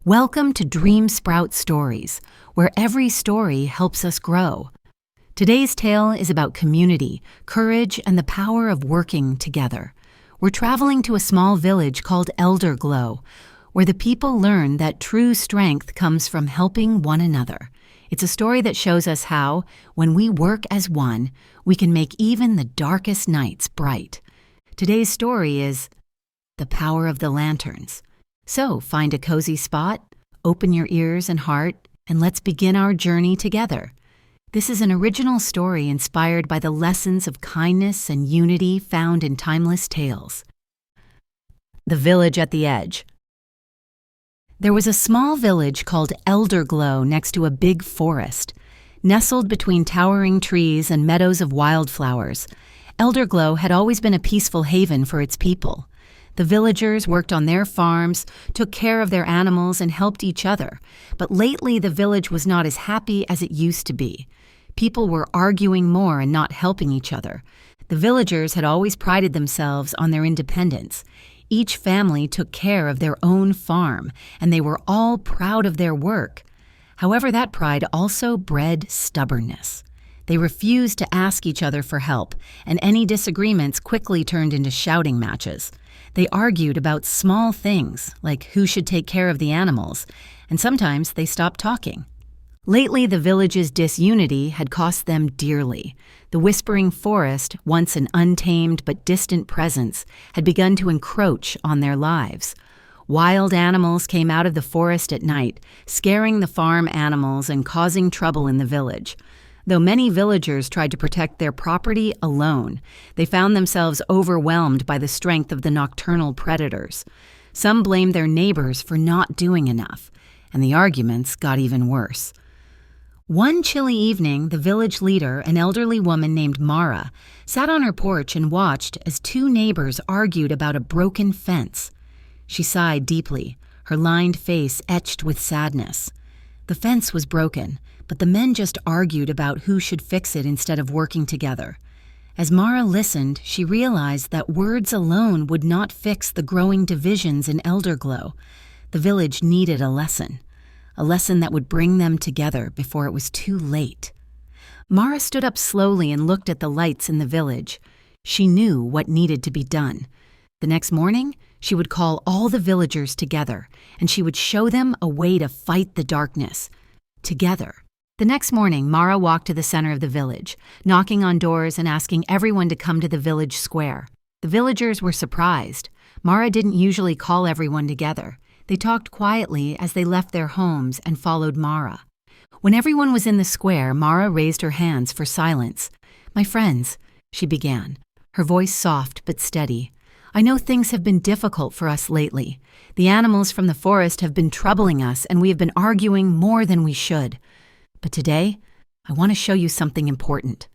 Welcome to Dream Sprout Stories, where every story helps us grow. Today's tale is about community, courage, and the power of working together. We're traveling to a small village called Elderglow, where the people learn that true strength comes from helping one another. It's a story that shows us how, when we work as one, we can make even the darkest nights bright. Today's story is The Power of the Lanterns. So find a cozy spot, open your ears and heart, and let's begin our journey together. This is an original story inspired by the lessons of kindness and unity found in timeless tales. The Village at the Edge. There was a small village called Elderglow next to a big forest. Nestled between towering trees and meadows of wildflowers, Elderglow had always been a peaceful haven for its people. The villagers worked on their farms, took care of their animals, and helped each other. But lately, the village was not as happy as it used to be. People were arguing more and not helping each other. The villagers had always prided themselves on their independence. Each family took care of their own farm, and they were all proud of their work. However, that pride also bred stubbornness. They refused to ask each other for help, and any disagreements quickly turned into shouting matches. They argued about small things, like who should take care of the animals, and sometimes they stopped talking. Lately, the village's disunity had cost them dearly. The whispering forest, once an untamed but distant presence, had begun to encroach on their lives. Wild animals came out of the forest at night, scaring the farm animals and causing trouble in the village. Though many villagers tried to protect their property alone, they found themselves overwhelmed by the strength of the nocturnal predators. Some blamed their neighbors for not doing enough, and the arguments got even worse. One chilly evening, the village leader, an elderly woman named Mara, sat on her porch and watched as two neighbors argued about a broken fence. She sighed deeply, her lined face etched with sadness. The fence was broken, but the men just argued about who should fix it instead of working together. As Mara listened, she realized that words alone would not fix the growing divisions in Elderglow. The village needed a lesson that would bring them together before it was too late. Mara stood up slowly and looked at the lights in the village. She knew what needed to be done. The next morning, she would call all the villagers together, and she would show them a way to fight the darkness. Together. The next morning, Mara walked to the center of the village, knocking on doors and asking everyone to come to the village square. The villagers were surprised. Mara didn't usually call everyone together. They talked quietly as they left their homes and followed Mara. When everyone was in the square, Mara raised her hands for silence. "My friends," she began, her voice soft but steady. "I know things have been difficult for us lately. The animals from the forest have been troubling us, and we have been arguing more than we should. But today, I want to show you something important."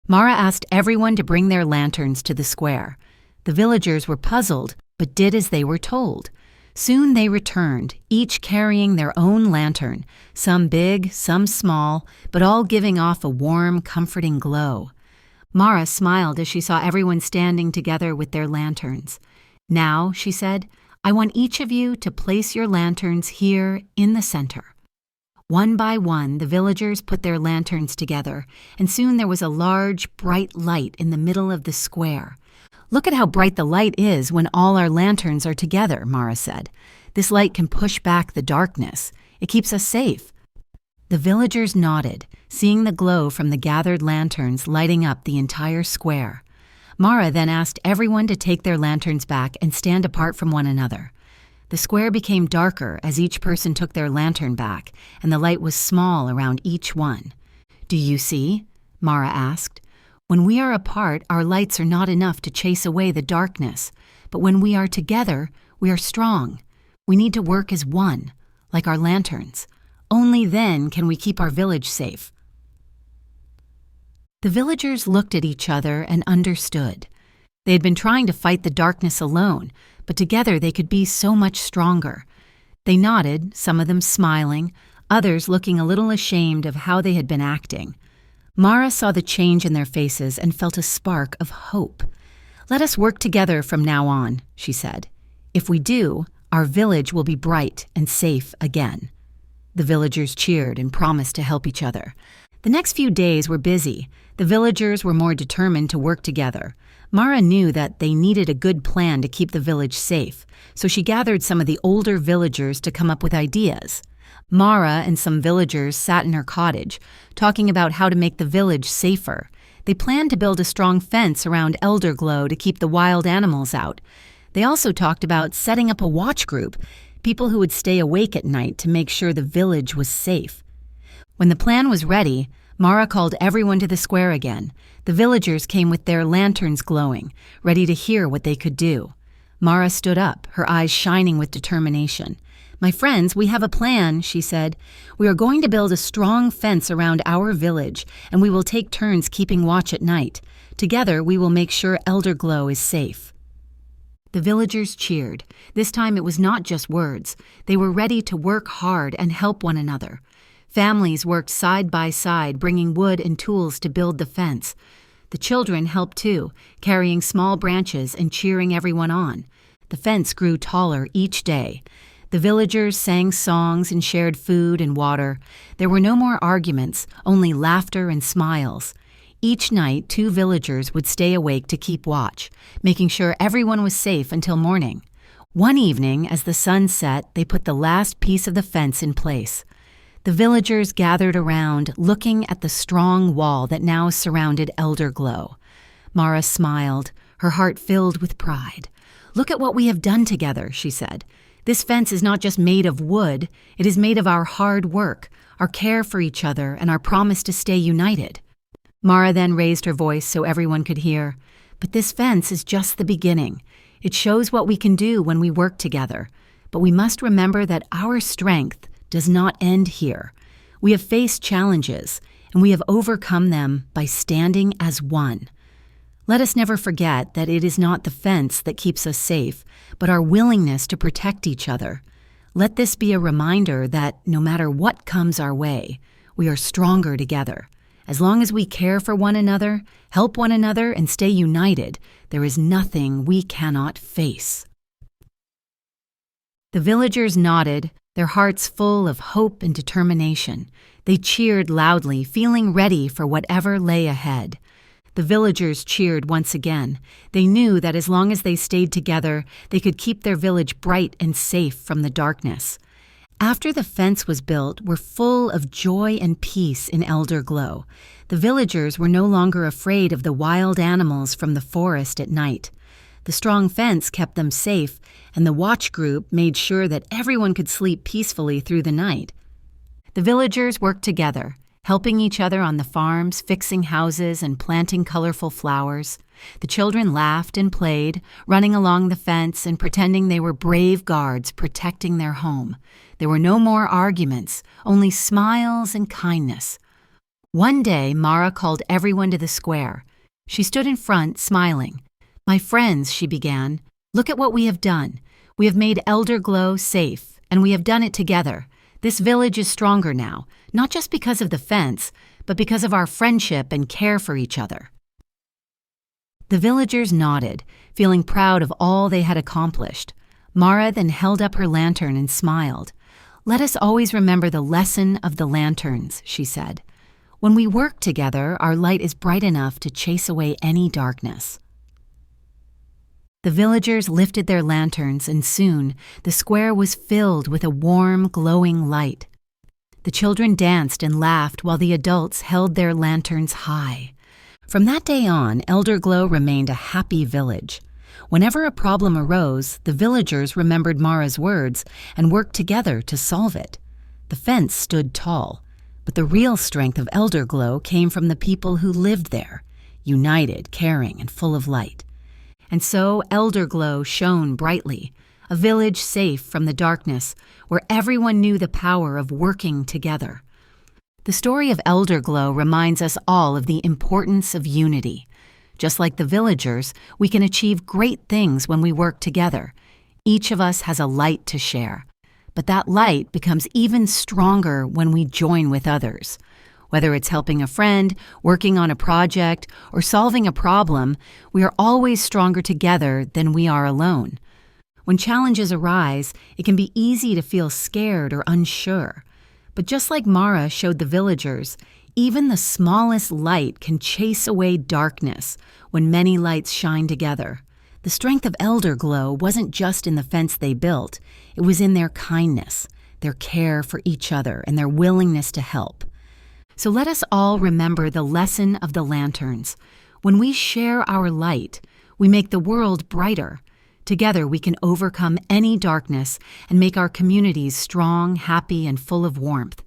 Mara asked everyone to bring their lanterns to the square. The villagers were puzzled, but did as they were told. Soon they returned, each carrying their own lantern, some big, some small, but all giving off a warm, comforting glow. Mara smiled as she saw everyone standing together with their lanterns. "Now," she said, "I want each of you to place your lanterns here in the center." One by one, the villagers put their lanterns together, and soon there was a large, bright light in the middle of the square. "Look at how bright the light is when all our lanterns are together," Mara said. "This light can push back the darkness. It keeps us safe." The villagers nodded, seeing the glow from the gathered lanterns lighting up the entire square. Mara then asked everyone to take their lanterns back and stand apart from one another. The square became darker as each person took their lantern back, and the light was small around each one. "Do you see?" Mara asked. "When we are apart, our lights are not enough to chase away the darkness. But when we are together, we are strong. We need to work as one, like our lanterns. Only then can we keep our village safe." The villagers looked at each other and understood. They had been trying to fight the darkness alone, but together they could be so much stronger. They nodded, some of them smiling, others looking a little ashamed of how they had been acting. Mara saw the change in their faces and felt a spark of hope. "Let us work together from now on," she said. "If we do, Our village will be bright and safe again." The villagers cheered and promised to help each other. The next few days were busy. The villagers were more determined to work together. Mara knew that they needed a good plan to keep the village safe, so she gathered some of the older villagers to come up with ideas. Mara and some villagers sat in her cottage, talking about how to make the village safer. They planned to build a strong fence around Elderglow to keep the wild animals out. They also talked about setting up a watch group, people who would stay awake at night to make sure the village was safe. When the plan was ready, Mara called everyone to the square again. The villagers came with their lanterns glowing, ready to hear what they could do. Mara stood up, her eyes shining with determination. "My friends, we have a plan," she said. "We are going to build a strong fence around our village, and we will take turns keeping watch at night. Together, we will make sure Elderglow is safe." The villagers cheered. This time it was not just words. They were ready to work hard and help one another. Families worked side by side, bringing wood and tools to build the fence. The children helped too, carrying small branches and cheering everyone on. The fence grew taller each day. The villagers sang songs and shared food and water. There were no more arguments, only laughter and smiles. Each night, 2 villagers would stay awake to keep watch, making sure everyone was safe until morning. One evening, as the sun set, they put the last piece of the fence in place. The villagers gathered around, looking at the strong wall that now surrounded Elderglow. Mara smiled, her heart filled with pride. "Look at what we have done together," she said. "This fence is not just made of wood, it is made of our hard work, our care for each other, and our promise to stay united." Mara then raised her voice so everyone could hear. "But this fence is just the beginning. It shows what we can do when we work together. But we must remember that our strength does not end here. We have faced challenges, and we have overcome them by standing as one. Let us never forget that it is not the fence that keeps us safe, but our willingness to protect each other. Let this be a reminder that no matter what comes our way, we are stronger together. As long as we care for one another, help one another, and stay united, there is nothing we cannot face." The villagers nodded, their hearts full of hope and determination. They cheered loudly, feeling ready for whatever lay ahead. The villagers cheered once again. They knew that as long as they stayed together, they could keep their village bright and safe from the darkness. After the fence was built, were full of joy and peace in Elderglow. The villagers were no longer afraid of the wild animals from the forest at night. The strong fence kept them safe, and the watch group made sure that everyone could sleep peacefully through the night. The villagers worked together, helping each other on the farms, fixing houses, and planting colorful flowers. The children laughed and played, running along the fence and pretending they were brave guards protecting their home. There were no more arguments, only smiles and kindness. One day, Mara called everyone to the square. She stood in front, smiling. "My friends," she began, "look at what we have done. We have made Elderglow safe, and we have done it together. This village is stronger now, not just because of the fence, but because of our friendship and care for each other." The villagers nodded, feeling proud of all they had accomplished. Mara then held up her lantern and smiled. "Let us always remember the lesson of the lanterns," she said. "When we work together, our light is bright enough to chase away any darkness." The villagers lifted their lanterns, and soon the square was filled with a warm, glowing light. The children danced and laughed while the adults held their lanterns high. From that day on, Elderglow remained a happy village. Whenever a problem arose, the villagers remembered Mara's words and worked together to solve it. The fence stood tall, but the real strength of Elderglow came from the people who lived there, united, caring, and full of light. And so Elderglow shone brightly, a village safe from the darkness, where everyone knew the power of working together. The story of Elderglow reminds us all of the importance of unity. Just like the villagers, we can achieve great things when we work together. Each of us has a light to share, but that light becomes even stronger when we join with others. Whether it's helping a friend, working on a project, or solving a problem, we are always stronger together than we are alone. When challenges arise, it can be easy to feel scared or unsure. But just like Mara showed the villagers, even the smallest light can chase away darkness when many lights shine together. The strength of Elderglow wasn't just in the fence they built, it was in their kindness, their care for each other, and their willingness to help. So let us all remember the lesson of the lanterns. When we share our light, we make the world brighter. Together we can overcome any darkness and make our communities strong, happy, and full of warmth.